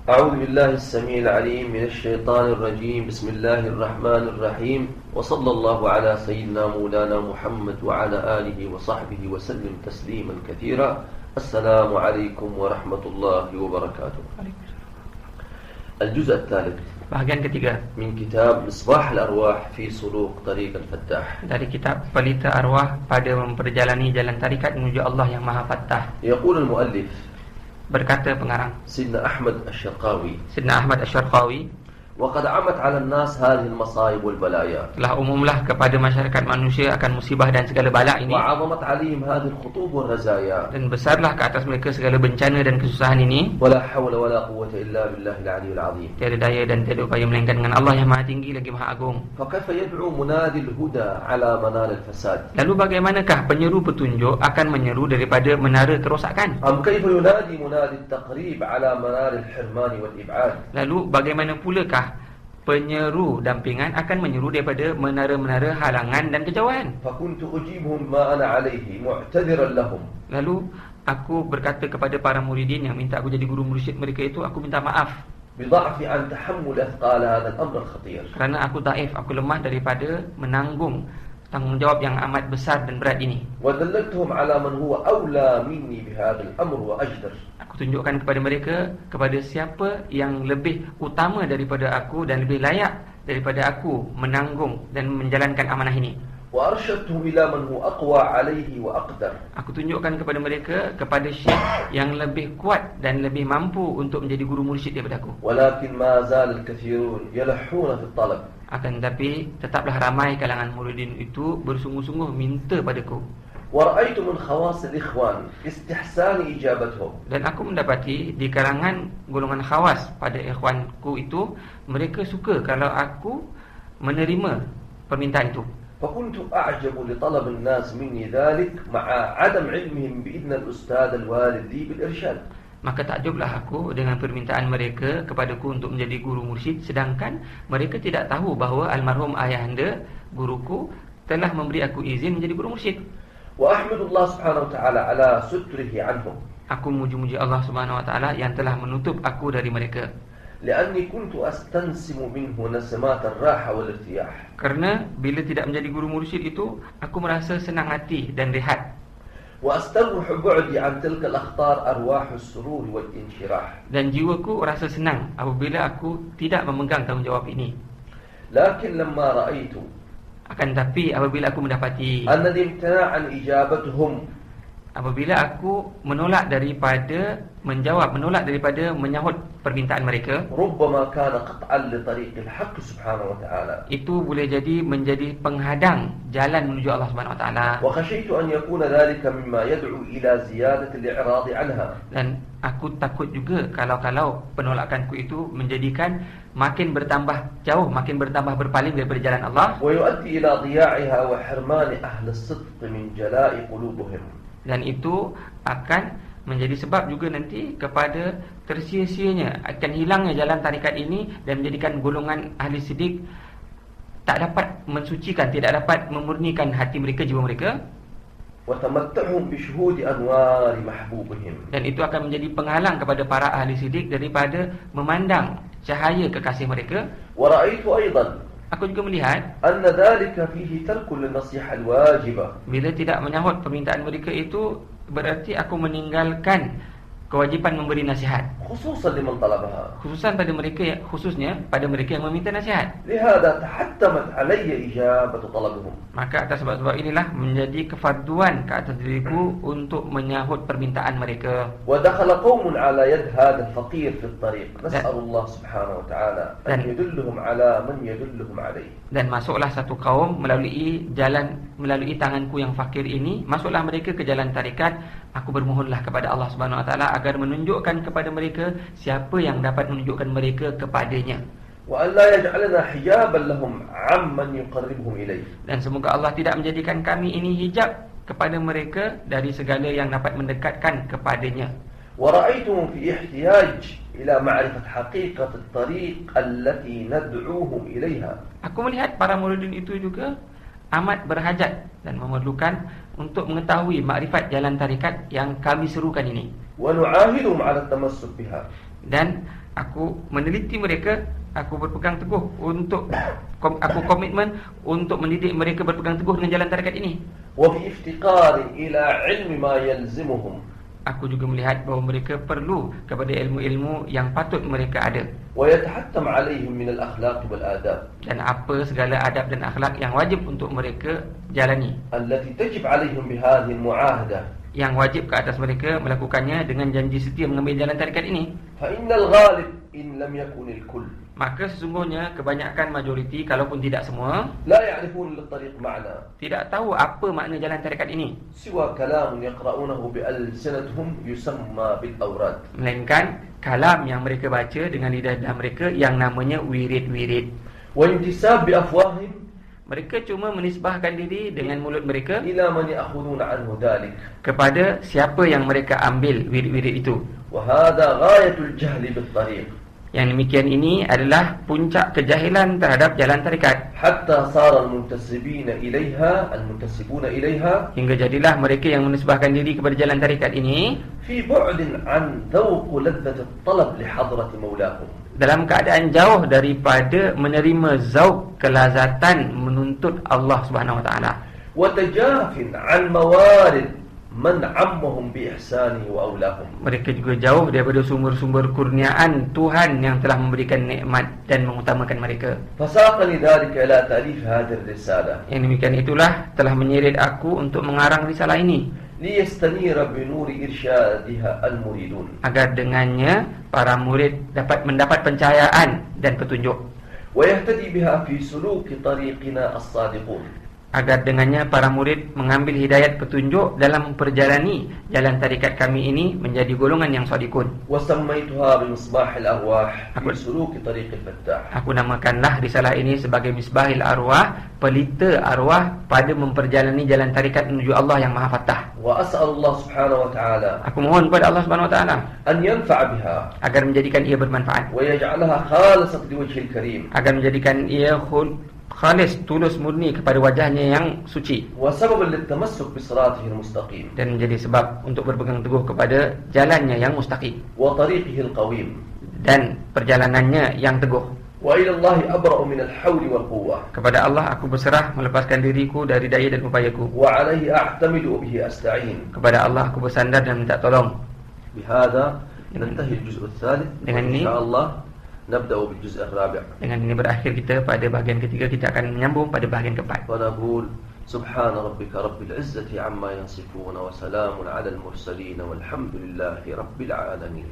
أعوذ بالله السميع العليم من الشيطان الرجيم. بسم الله الرحمن الرحيم. وصلى الله على سيدنا مولانا محمد وعلى آله وصحبه وسلم تسليما كثيرا. السلام عليكم ورحمة الله وبركاته. الجزء الثالث Bahagian ketiga من كتاب مصباح الأرواح في سلوك طريق الفتاح. dari kitab Pelita Arwah pada memperjalani jalan tarikat menuju Allah yang Maha Fattah. يقول المؤلف Berkata pengarang سيدنا أحمد الشرقاوي: Sidna Ahmad Asy-Syarqawi, وقد عمت على الناس هذه المصائب والبلايا، telah umumlah kepada masyarakat manusia akan musibah dan segala bala ini, وعظمت عليهم هذه الخطوب والرزايا، dan besarlah ke atas mereka segala bencana dan kesusahan ini. ولا حول ولا قوة إلا بالله العلي العظيم. Tiada daya dan tiada upaya melainkan dengan Allah yang Maha Tinggi lagi Maha Agung. فكيف يدعو منادي الهدى على منار الفساد؟ Lalu bagaimanakah penyeru petunjuk akan menyeru daripada menara kerosakan? أم كيف ينادي منادي التقريب على منار الحرمان والإبعاد؟ Lalu bagaimana pulakah penyeru dampingan akan menyeru daripada menara-menara halangan dan kejauhan? فكنت أجيبهم ما أنا عليه معتذرا لهم. Lalu aku berkata kepada para muridin yang minta aku jadi guru mursyid mereka itu, aku minta maaf بضعفي عن تحمل أثقال هذا الأمر الخطير. kerana aku daif, aku lemah daripada menanggung tanggungjawab yang amat besar dan berat ini. ودللتهم على من هو أولى مني بهذا الأمر وأجدر. Aku tunjukkan kepada mereka kepada siapa yang lebih utama daripada aku dan lebih layak daripada aku menanggung dan menjalankan amanah ini. وأرشدتهم إلى من هو أقوى عليه وأقدر. Aku tunjukkan kepada mereka kepada syekh yang lebih kuat dan lebih mampu untuk menjadi guru mursyid daripada aku. ولكن ما زال الكثيرون يلحون في الطلب. Akan tetapi tetaplah ramai kalangan muridin itu bersungguh-sungguh minta padaku. ورأيت من خواص الإخوان استحسان إجابتهم. Dan aku mendapati di kalangan golongan khawas pada ikhwanku itu, mereka suka kalau aku menerima permintaan itu. فكنت أعجب لطلب الناس مني ذلك مع عدم علمهم بإذن الأستاذ الوالدي بالإرشاد. Maka takjublah aku dengan permintaan mereka kepadaku untuk menjadi guru mursyid, sedangkan mereka tidak tahu bahawa almarhum ayahanda guruku telah memberi aku izin menjadi guru mursyid. وأحمد الله سبحانه وتعالى على ستره عنهم. Aku memuji Allah Subhanahu wa taala yang telah menutup aku dari mereka. لأني كنت أستنسم منه نسمات الراحة والارتياح. Kerana bila tidak menjadi guru mursyid itu, aku merasa senang hati dan rehat. وأستروح بعدي عن تلك الأخطار أرواح السرور والانشراح. Dan jiwaku rasa senang apabila aku tidak memegang tanggungjawab ini. لكن لما رأيت Akan tetapi apabila aku mendapati أن الامتناع عن إجابتهم apabila aku menolak daripada menyahut permintaan mereka, ربما كان قطعا لطريق الحق سبحانه وتعالى. itu boleh jadi menjadi penghadang jalan menuju Allah Subhanahu wa taala. وخشيت أن يكون ذلك مما يدعو إلى زيادة الإعراض عنها. Dan aku takut juga kalau penolakanku itu menjadikan makin bertambah jauh, makin bertambah berpaling daripada jalan Allah, ويؤدي إلى ضياعها وحرمان أهل الصدق من جلاء قلوبهم. dan itu akan menjadi sebab juga nanti kepada tersia-sianya, akan hilangnya jalan tarikat ini dan menjadikan golongan ahli siddiq tak dapat mensucikan, tidak dapat memurnikan hati mereka, jiwa mereka, وتمتعهم بشهود أنوار محبوبهم. dan itu akan menjadi penghalang kepada para ahli siddiq daripada memandang cahaya kekasih mereka. ورأيت أيضا Aku juga melihat أن ذلك فيه ترك للنصيحة الواجبة. bila tidak menyahut permintaan mereka itu, berarti aku meninggalkan kewajipan memberi nasihat, خصوصا لمن طلبها. khususnya pada mereka yang meminta nasihat. لهذا تحتمت علي إجابة طلبهم. Maka atas sebab inilah menjadi kefarduan ke atas diriku untuk menyahut permintaan mereka. ودخل قوم على يد هذا الفقير في الطريق. نسأل الله سبحانه وتعالى أن يدلهم على من يدلهم عليه. Dan masuklah satu kaum melalui tanganku yang fakir ini, masuklah mereka ke jalan tarikat. Aku bermohonlah kepada Allah Subhanahu wa taala agar menunjukkan kepada mereka siapa yang dapat menunjukkan mereka kepadanya. وأن لا يجعلنا حجابا لهم عمن يقربهم إليه. Dan semoga Allah tidak menjadikan kami ini hijab kepada mereka dari segala yang dapat mendekatkan kepadanya. ورأيتهم في احتياج إلى معرفة حقيقة الطريق التي ندعوهم إليها. Aku melihat para muridin itu juga amat berhajat dan memerlukan untuk mengetahui makrifat jalan tarikat yang kami serukan ini. ونعاهدهم على التمسك بها. Dan aku meneliti mereka, aku berpegang teguh untuk aku komitmen untuk mendidik mereka berpegang teguh dengan jalan tarekat ini. وفي افتقار إلى علم ما يلزمهم. Aku juga melihat bahawa mereka perlu kepada ilmu-ilmu yang patut mereka ada, ويتحتم عليهم من الأخلاق والآداب. dan apa segala adab dan akhlak yang wajib untuk mereka jalani, التي تجب عليهم بهذه المعاهدة. yang wajib ke atas mereka melakukannya dengan janji setia mengambil jalan tarekat ini. فإن الغالب إن لم يكن الكل Maka sesungguhnya kebanyakan majoriti, kalaupun tidak semua, لا يعرفون للطريق معنى tidak tahu apa makna jalan tarekat ini, سوى كلام يقرؤونه بألسنتهم يسمى بالأوراد. melainkan kalam yang mereka baca dengan lidah mereka yang namanya wirid-wirid. وانتساب بأفواههم Mereka cuma menisbahkan diri dengan mulut mereka إلى من يأخذون عنه ذلك. kepada siapa yang mereka ambil wirid-wirid itu. وهذا غاية الجهل بالطريق. Yang demikian ini adalah puncak kejahilan terhadap jalan tarekat, حتى صار المنتسبون إليها hingga jadilah mereka yang menisbahkan diri kepada jalan tarekat ini في بعد عن ذوق لذة الطلب لحضرة مولاهم. dalam keadaan jauh daripada menerima zauk kelazatan menuntut Allah Subhanahu Wa Taala, وتجاف عن موارد من عمهم بإحسانه وأولاهم. mereka juga jauh daripada sumber-sumber kurniaan Tuhan yang telah memberikan nikmat dan mengutamakan mereka. فساقني ذلك إلى تأليف هذه الرسالة Yang demikian itulah telah menyeret aku untuk mengarang risalah ini, ليستنير بنور إرشادها المريدون. agar dengannya para murid dapat mendapat pencahayaan dan petunjuk, ويهتدي بها في سلوك طريقنا الصادقون. agar dengannya para murid mengambil hidayat petunjuk dalam perjalani jalan tarikat kami ini menjadi golongan yang shadiqun. وسميتها بمصباح الأرواح في سلوك طريق الفتاح. Aku namakanlah risalah ini sebagai Misbahil Arwah, pelita arwah pada memperjalani jalan tarikat menuju Allah yang Maha Fattah. وأسأل الله سبحانه وتعالى Aku mohon kepada Allah Subhanahu Wa Taala أن ينفع بها agar menjadikan ia bermanfaat, ويجعلها خالصة لوجه الكريم agar menjadikan ia khalis, tulus murni kepada wajahnya yang suci, وسببا للتمسك بصراطه المستقيم dan menjadi sebab untuk berpegang teguh kepada jalannya yang mustaqim وطريقه القويم. dan perjalanannya yang teguh. وإلى الله أبرأ من الحول والقوة. Kepada Allah aku berserah melepaskan diriku dari daya dan upayaku. وعليه أعتمد وبه أستعين. Kepada Allah aku bersandar dan minta tolong. بهذا ننتهي الجزء الثالث. Dengan ini, إن شاء الله نبدأ بالجزء الرابع. dengan ini berakhir kita pada bahagian ketiga. Kita akan menyambung pada bahagian keempat. ونقول سبحان ربك رب العزة عما يصفون وسلام على المرسلين والحمد لله رب العالمين.